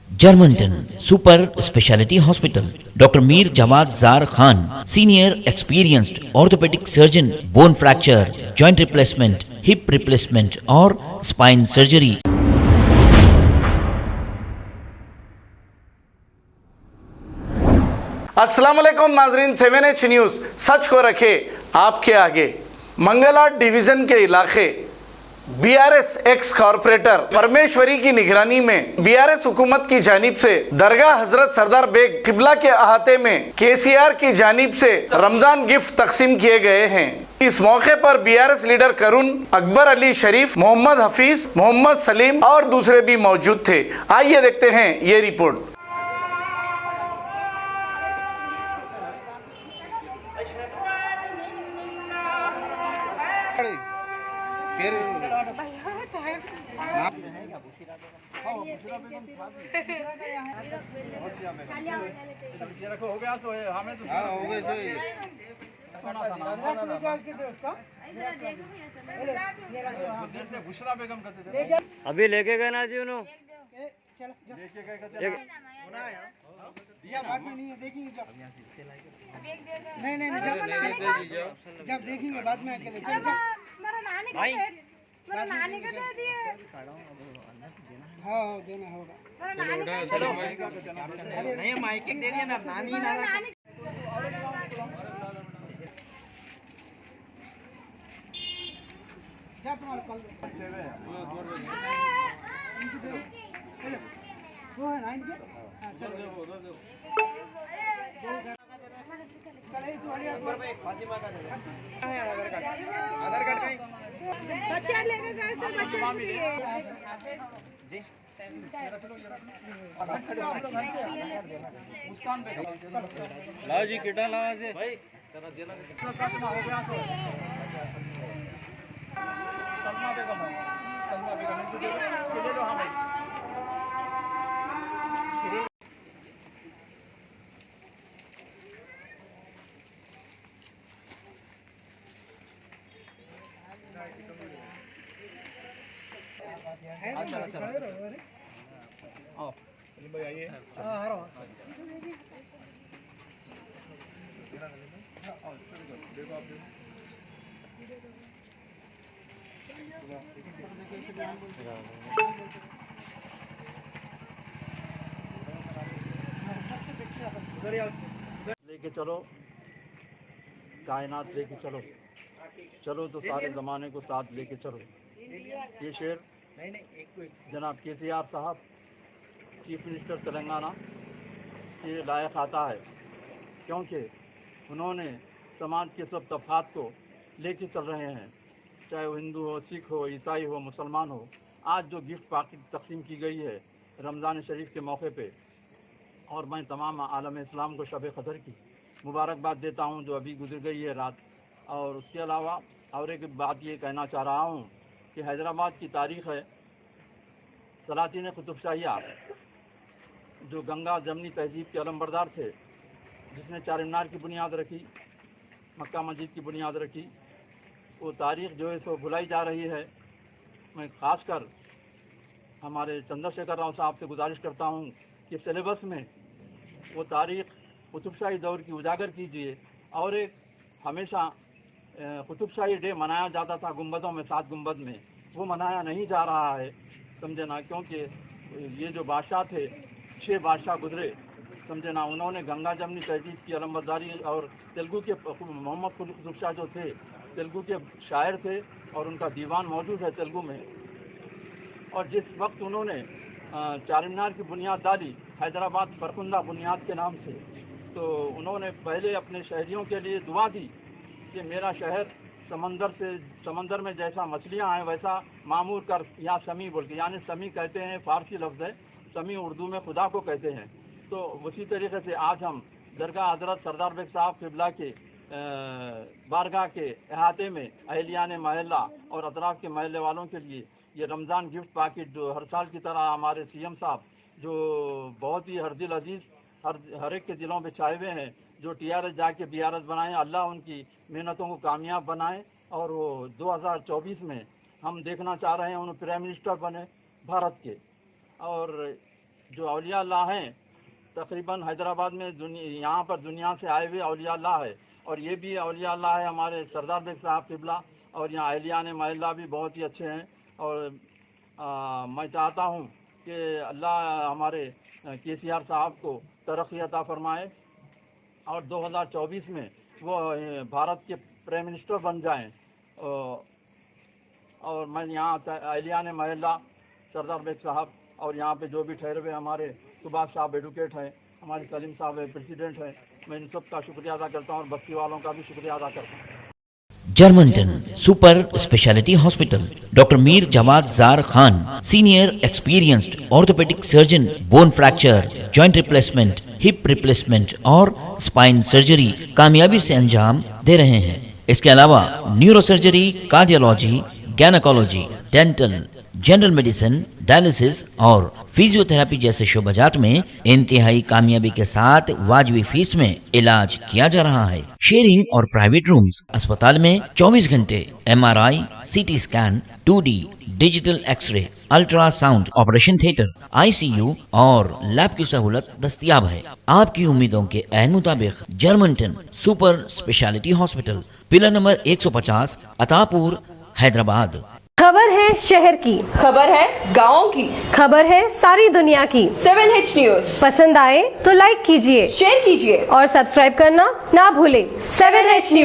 Germantown Super Speciality Hospital. Dr. Mir Jawad Zar Khan, senior experienced orthopedic surgeon, bone fracture, joint replacement, hip replacement और spine surgery. अस्सलाम वालेकुम नाजरीन, 7H news सच को रखे आपके आगे। मंगला डिवीज़न के इलाके बीआरएस एक्स कॉरपोरेटर परमेश्वरी की निगरानी में बीआरएस हुकूमत की जानिब से दरगाह हजरत सरदार बेग किबला के अहाते में केसीआर की जानिब से रमजान गिफ्ट तकसीम किए गए हैं। इस मौके पर बीआरएस लीडर करुण, अकबर अली शरीफ, मोहम्मद हफीज, मोहम्मद सलीम और दूसरे भी मौजूद थे। आइए देखते हैं ये रिपोर्ट। अभी लेके गए ना जी उन्होंने बाकी नहीं है, देखेंगे जब नहीं जब देखेंगे बाद में अकेले भाई नानी को दे दिए। हाँ देना होगा। नहीं माइकिंग दे दिया ना नानी नाना क्या तुम्हारे पास वो है ना इनके? हाँ, चलो चले फातिमा का आधार कार्ड बच्चा लेके गए सब बच्चा दिए। जी लाओ जी किटा लाओ से भाई तेरा देना हो गया तो सलमा बेगम ले लो। हाँ भाई लेके चलो, कायनात लेके चलो, चलो तो सारे ज़माने को साथ लेके चलो। ये शेर जनाब केसीआर साहब, चीफ मिनिस्टर तेलंगाना के लायक आता है, क्योंकि उन्होंने समाज के सब तबकात को लेके चल रहे हैं, चाहे वो हिंदू हो, सिख हो, ईसाई हो, मुसलमान हो। आज जो गिफ्ट पैकेट तकसीम की गई है रमज़ान शरीफ के मौके पे, और मैं तमाम आलम इस्लाम को शब क़दर की मुबारकबाद देता हूं जो अभी गुजर गई है रात। और उसके अलावा और एक बात ये कहना चाह रहा हूं कि हैदराबाद की तारीख़ है, सलातीन कुतुबशाहिया जो गंगा जमनी तहजीब के अलमबरदार थे, जिसने चार मीनार की बुनियाद रखी, मक्का मस्जिद की बुनियाद रखी, वो तारीख़ जो है सो भुलाई जा रही है। मैं ख़ासकर हमारे चंद्रशेखर राव साहब से गुजारिश करता हूँ कि सिलेबस में वो तारीख़ कुतुबशाही दौर की उजागर कीजिए। और एक हमेशा कुतुबशाही डे मनाया जाता था गुंबदों में, 7 गुंबद में, वो मनाया नहीं जा रहा है, समझे ना, क्योंकि ये जो बादशाह थे, 6 बादशाह गुजरे, समझे ना, उन्होंने गंगा जमनी तहजीब की अलमबरदारी। और तेलुगु के मोहम्मद कुतुब शाह जो थे तेलुगु के शायर थे और उनका दीवान मौजूद है तेलुगु में। और जिस वक्त उन्होंने चार मीनार की बुनियाद डाली हैदराबाद फरकुंदा बुनियाद के नाम से, तो उन्होंने पहले अपने शहरियों के लिए दुआ दी कि मेरा शहर समंदर में जैसा मछलियां हैं वैसा मामूर कर, या समी बोल के, यानी समी कहते हैं फारसी लफ्ज़ है, समी उर्दू में खुदा को कहते हैं। तो उसी तरीके से आज हम दरगाह हजरत सरदार बेग साहब किबला के बारगाह के अहाते में अहलियान महल्ला और अतराफ़ के महल्ले वालों के लिए ये रमज़ान गिफ्ट पैकेट, जो हर साल की तरह हमारे सीएम साहब जो बहुत ही हर दिल अजीज़ हर एक के दिलों पे छाए हुए हैं, जो टीआरएस जाके बीआरएस बनाएं, अल्लाह उनकी मेहनतों को कामयाब बनाए। और वो 2024 में हम देखना चाह रहे हैं उन्हें प्राइम मिनिस्टर बने भारत के। और जो औलिया अल्लाह हैं, तकरीबन हैदराबाद में यहाँ पर दुनिया से आए हुए औलिया अल्लाह है, और ये भी औलिया अल्लाह है हमारे सरदार बेग साहब किबला, और यहाँ अहलियान महल्ला भी बहुत ही अच्छे हैं। और मैं चाहता हूँ कि अल्लाह हमारे केसीआर साहब को तरक्की अता फरमाए और 2024 में वो भारत के प्राइम मिनिस्टर बन जाएं। और मैं यहाँ अहलियान महल्ला, सरदार बेग साहब, और यहाँ पे जो भी ठहरे हुए हमारे सुभाष साहब एडवोकेट हैं, हमारे सलीम साहब प्रेसिडेंट हैं, मैं इन सब का शुक्रिया अदा करता हूँ और बस्ती वालों का भी शुक्रिया अदा करता हूँ। जर्मनटन super speciality hospital, doctor Mir Jamat Zar Khan, senior experienced orthopaedic surgeon, bone fracture, joint replacement, hip replacement और स्पाइन सर्जरी कामयाबी से अंजाम दे रहे हैं। इसके अलावा neuro surgery, cardiology, gynaecology, dental, general medicine, dialysis और फिजियोथेरेपी जैसे शोबाजात में इंतहाई कामयाबी के साथ वाजिबी फीस में इलाज किया जा रहा है। शेयरिंग और प्राइवेट रूम्स, अस्पताल में 24 घंटे MRI, CT scan, 2D digital x-ray, ultrasound, operation theatre, ICU और लैब की सहूलत दस्तयाब है। आपकी उम्मीदों के ऐन मुताबिक Germanten super speciality hospital, pillar number 150, Attapur, Hyderabad. खबर है शहर की, खबर है गाँव की, खबर है सारी दुनिया की। 7H न्यूज पसंद आए तो लाइक कीजिए, शेयर कीजिए और सब्सक्राइब करना ना भूलें। 7H news.